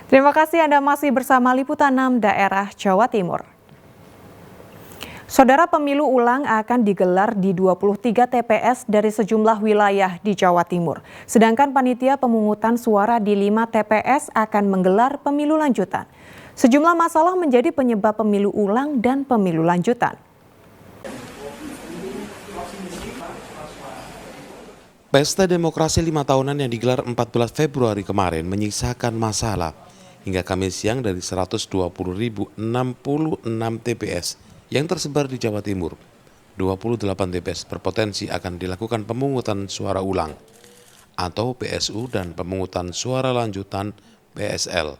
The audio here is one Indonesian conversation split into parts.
Terima kasih Anda masih bersama Liputan 6 Daerah Jawa Timur. Saudara, pemilu ulang akan digelar di 23 TPS dari sejumlah wilayah di Jawa Timur. Sedangkan panitia pemungutan suara di 5 TPS akan menggelar pemilu lanjutan. Sejumlah masalah menjadi penyebab pemilu ulang dan pemilu lanjutan. Pesta demokrasi 5 tahunan yang digelar 14 Februari kemarin menyisakan masalah. Hingga Kamis siang dari 120.066 TPS yang tersebar di Jawa Timur, 28 TPS berpotensi akan dilakukan pemungutan suara ulang atau PSU dan pemungutan suara lanjutan PSL.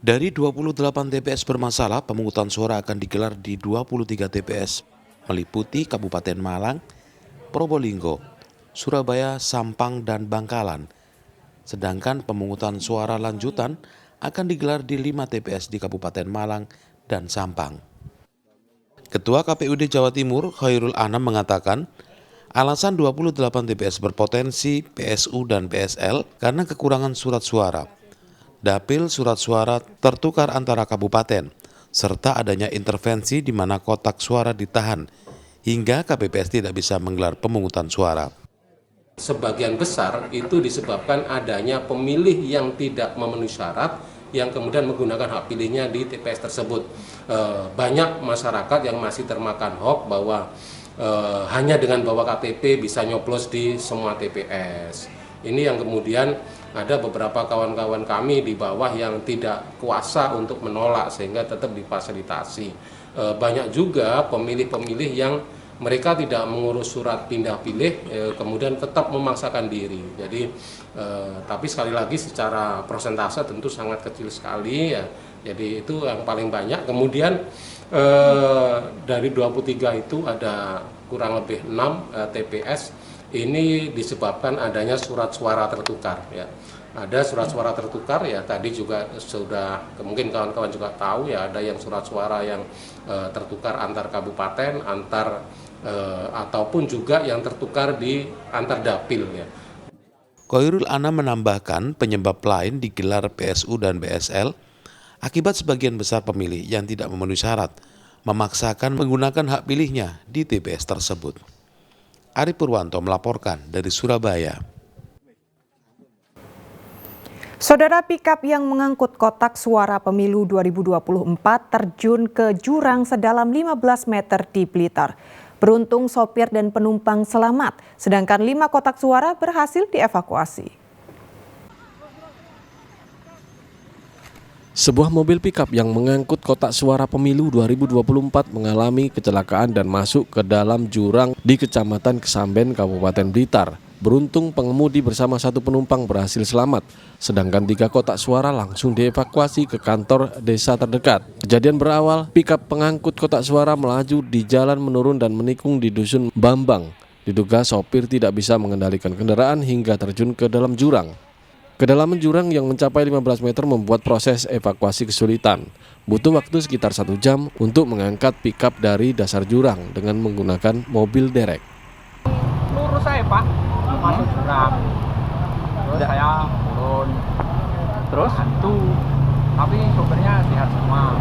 Dari 28 TPS bermasalah, pemungutan suara akan digelar di 23 TPS meliputi Kabupaten Malang, Probolinggo, Surabaya, Sampang, dan Bangkalan. Sedangkan pemungutan suara lanjutan akan digelar di 5 TPS di Kabupaten Malang dan Sampang. Ketua KPUD Jawa Timur, Khairul Anam mengatakan, alasan 28 TPS berpotensi PSU dan PSL karena kekurangan surat suara. Dapil surat suara tertukar antara kabupaten, serta adanya intervensi di mana kotak suara ditahan, hingga KPPS tidak bisa menggelar pemungutan suara. Sebagian besar itu disebabkan adanya pemilih yang tidak memenuhi syarat yang kemudian menggunakan hak pilihnya di TPS tersebut. Banyak masyarakat yang masih termakan hoax bahwa hanya dengan bawa KTP bisa nyoblos di semua TPS. Ini yang kemudian ada beberapa kawan-kawan kami di bawah yang tidak kuasa untuk menolak sehingga tetap difasilitasi. Banyak juga pemilih-pemilih yang mereka tidak mengurus surat pindah pilih, kemudian tetap memaksakan diri. Jadi, tapi sekali lagi secara persentase tentu sangat kecil sekali ya. Jadi itu yang paling banyak. Kemudian dari 23 itu ada kurang lebih 6 TPS. Ini disebabkan adanya surat suara tertukar ya. Ada surat suara tertukar ya, tadi juga sudah mungkin kawan-kawan juga tahu ya, ada yang surat suara yang tertukar antar kabupaten, ataupun juga yang tertukar di antar dapil ya. Khairul Anam menambahkan penyebab lain digelar PSU dan PSL akibat sebagian besar pemilih yang tidak memenuhi syarat memaksakan menggunakan hak pilihnya di TPS tersebut. Ari Purwanto melaporkan dari Surabaya. Saudara, pikap yang mengangkut kotak suara pemilu 2024 terjun ke jurang sedalam 15 meter di Blitar. Beruntung sopir dan penumpang selamat, sedangkan 5 kotak suara berhasil dievakuasi. Sebuah mobil pikap yang mengangkut kotak suara pemilu 2024 mengalami kecelakaan dan masuk ke dalam jurang di Kecamatan Kesamben, Kabupaten Blitar. Beruntung pengemudi bersama 1 penumpang berhasil selamat, sedangkan 3 kotak suara langsung dievakuasi ke kantor desa terdekat. Kejadian berawal, pikap pengangkut kotak suara melaju di jalan menurun dan menikung di Dusun Bambang. Diduga sopir tidak bisa mengendalikan kendaraan hingga terjun ke dalam jurang. Kedalaman jurang yang mencapai 15 meter membuat proses evakuasi kesulitan. Butuh waktu sekitar 1 jam untuk mengangkat pikap dari dasar jurang dengan menggunakan mobil derek. Lurus saya Pak, masuk jurang. Terus saya turun. Terus? Hantu. Tapi sopirnya sehat semua.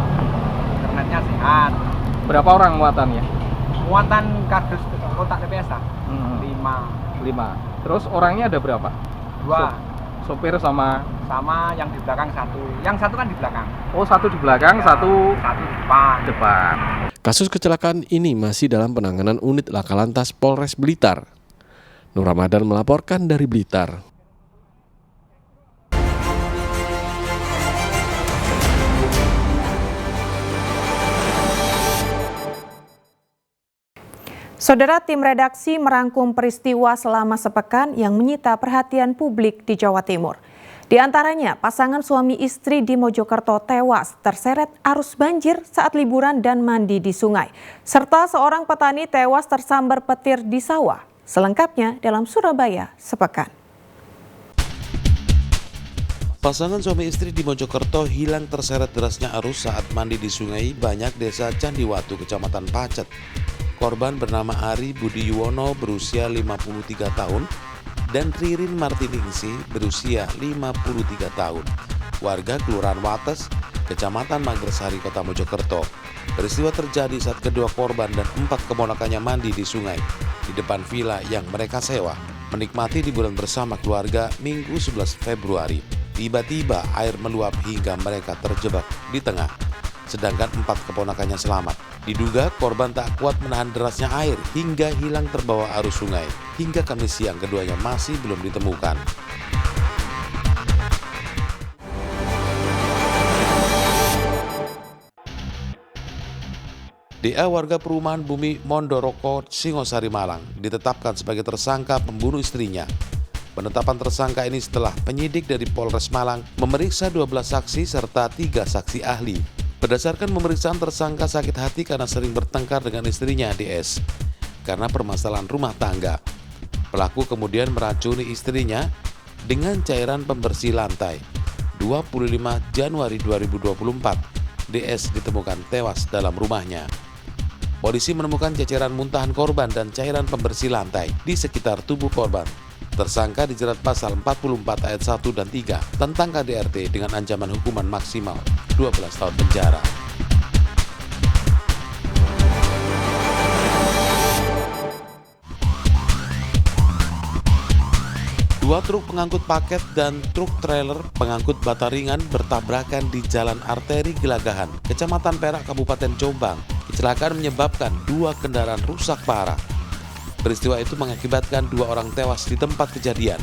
Internetnya sehat. Berapa orang muatannya? Muatan kardus kotak TPS lah. 5. Terus orangnya ada berapa? 2. Sopir sama yang di belakang 1. Yang 1 kan di belakang. Oh, 1 di belakang, Ya, 1 di depan. Kasus kecelakaan ini masih dalam penanganan unit Laka Lantas Polres Blitar. Nur Ramadan melaporkan dari Blitar. Saudara, tim redaksi merangkum peristiwa selama sepekan yang menyita perhatian publik di Jawa Timur. Di antaranya, pasangan suami istri di Mojokerto tewas terseret arus banjir saat liburan dan mandi di sungai. Serta seorang petani tewas tersambar petir di sawah. Selengkapnya dalam Surabaya sepekan. Pasangan suami istri di Mojokerto hilang terseret derasnya arus saat mandi di sungai Banyak Desa Candiwatu, Kecamatan Pacet. Korban bernama Ari Budi Yuwono berusia 53 tahun dan Ririn Martiningsih berusia 53 tahun. warga Kelurahan Wates, Kecamatan Magersari, Kota Mojokerto. Peristiwa terjadi saat kedua korban dan 4 keponakannya mandi di sungai di depan villa yang mereka sewa, menikmati liburan bersama keluarga Minggu 11 Februari. Tiba-tiba air meluap hingga mereka terjebak di tengah, sedangkan 4 keponakannya selamat. Diduga korban tak kuat menahan derasnya air hingga hilang terbawa arus sungai. Hingga Kamis siang keduanya masih belum ditemukan. DA warga perumahan Bumi Mondoroko, Singosari, Malang ditetapkan sebagai tersangka pembunuh istrinya. Penetapan tersangka ini setelah penyidik dari Polres Malang memeriksa 12 saksi serta 3 saksi ahli. Berdasarkan pemeriksaan, tersangka sakit hati karena sering bertengkar dengan istrinya DS karena permasalahan rumah tangga. Pelaku kemudian meracuni istrinya dengan cairan pembersih lantai. 25 Januari 2024, DS ditemukan tewas dalam rumahnya. Polisi menemukan ceceran muntahan korban dan cairan pembersih lantai di sekitar tubuh korban. Tersangka dijerat pasal 44 ayat 1 dan 3 tentang KDRT dengan ancaman hukuman maksimal 12 tahun penjara. Dua truk pengangkut paket dan truk trailer pengangkut bata ringan bertabrakan di Jalan Arteri Gelagahan, Kecamatan Perak, Kabupaten Jombang. Kecelakaan menyebabkan 2 kendaraan rusak parah. Peristiwa itu mengakibatkan 2 orang tewas di tempat kejadian,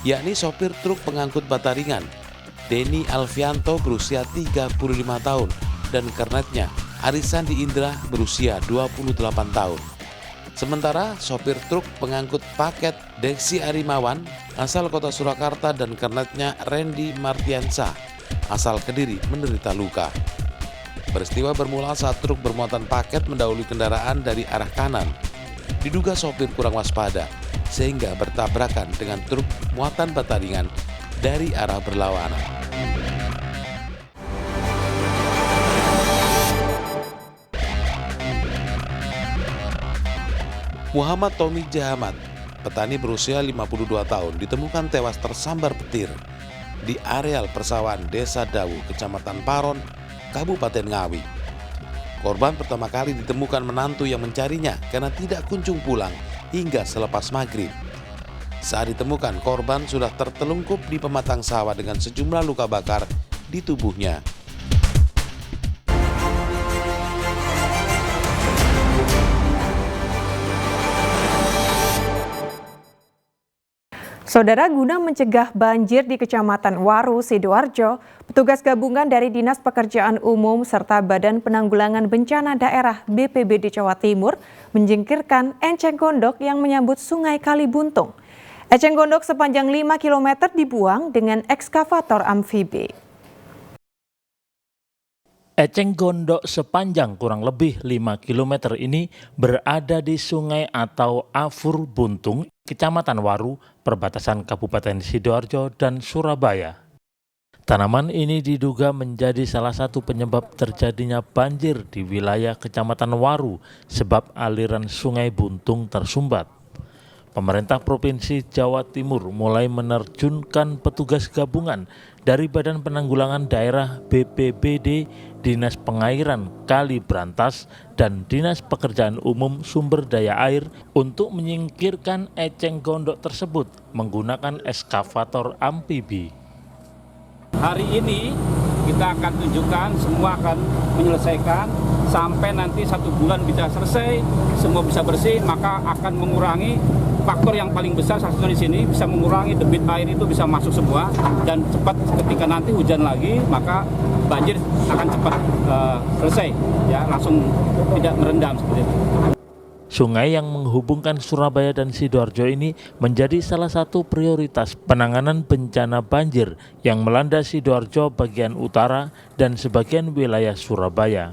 yakni sopir truk pengangkut bata ringan, Denny Alfianto berusia 35 tahun, dan kernetnya, Arisandi Indra berusia 28 tahun. Sementara sopir truk pengangkut paket Deksi Arimawan asal Kota Surakarta dan kernetnya Randy Martiansa asal Kediri menderita luka. Peristiwa bermula saat truk bermuatan paket mendahului kendaraan dari arah kanan. Diduga sopir kurang waspada sehingga bertabrakan dengan truk muatan bata ringan dari arah berlawanan. Muhammad Tommy Jahamat, petani berusia 52 tahun, ditemukan tewas tersambar petir di areal persawahan Desa Dawu, Kecamatan Paron, Kabupaten Ngawi. Korban pertama kali ditemukan menantu yang mencarinya karena tidak kunjung pulang hingga selepas maghrib. Saat ditemukan, korban sudah tertelungkup di pematang sawah dengan sejumlah luka bakar di tubuhnya. Saudara, guna mencegah banjir di Kecamatan Waru, Sidoarjo, petugas gabungan dari Dinas Pekerjaan Umum serta Badan Penanggulangan Bencana Daerah BPBD Jawa Timur menjingkirkan eceng gondok yang menyambut Sungai Kalibuntung. Eceng gondok sepanjang 5 km dibuang dengan ekskavator amfibi. Eceng gondok sepanjang kurang lebih 5 km ini berada di sungai atau Afur Buntung, Kecamatan Waru, perbatasan Kabupaten Sidoarjo dan Surabaya. Tanaman ini diduga menjadi salah satu penyebab terjadinya banjir di wilayah Kecamatan Waru sebab aliran Sungai Buntung tersumbat. Pemerintah Provinsi Jawa Timur mulai menerjunkan petugas gabungan dari Badan Penanggulangan Daerah BPBD, Dinas Pengairan Kali Brantas, dan Dinas Pekerjaan Umum Sumber Daya Air untuk menyingkirkan eceng gondok tersebut menggunakan ekskavator amfibi. Hari ini kita akan tunjukkan, semua akan menyelesaikan sampai nanti 1 bulan bisa selesai, semua bisa bersih, maka akan mengurangi faktor yang paling besar satunya di sini, bisa mengurangi debit air itu bisa masuk semua dan cepat. Ketika nanti hujan lagi maka banjir akan cepat selesai, ya, langsung tidak merendam seperti itu. Sungai yang menghubungkan Surabaya dan Sidoarjo ini menjadi salah satu prioritas penanganan bencana banjir yang melanda Sidoarjo bagian utara dan sebagian wilayah Surabaya.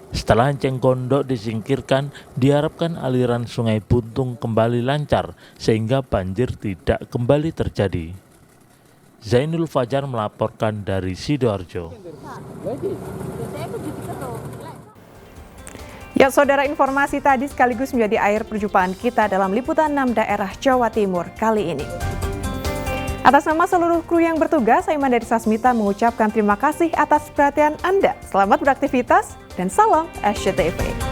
Setelah eceng gondok disingkirkan, diharapkan aliran Sungai Buntung kembali lancar sehingga banjir tidak kembali terjadi. Zainul Fajar melaporkan dari Sidoarjo. Ya, saudara, informasi tadi sekaligus menjadi akhir perjumpaan kita dalam liputan 6 daerah Jawa Timur kali ini. Atas nama seluruh kru yang bertugas, saya Mandari Sasmita mengucapkan terima kasih atas perhatian Anda. Selamat beraktivitas dan salam SCTV.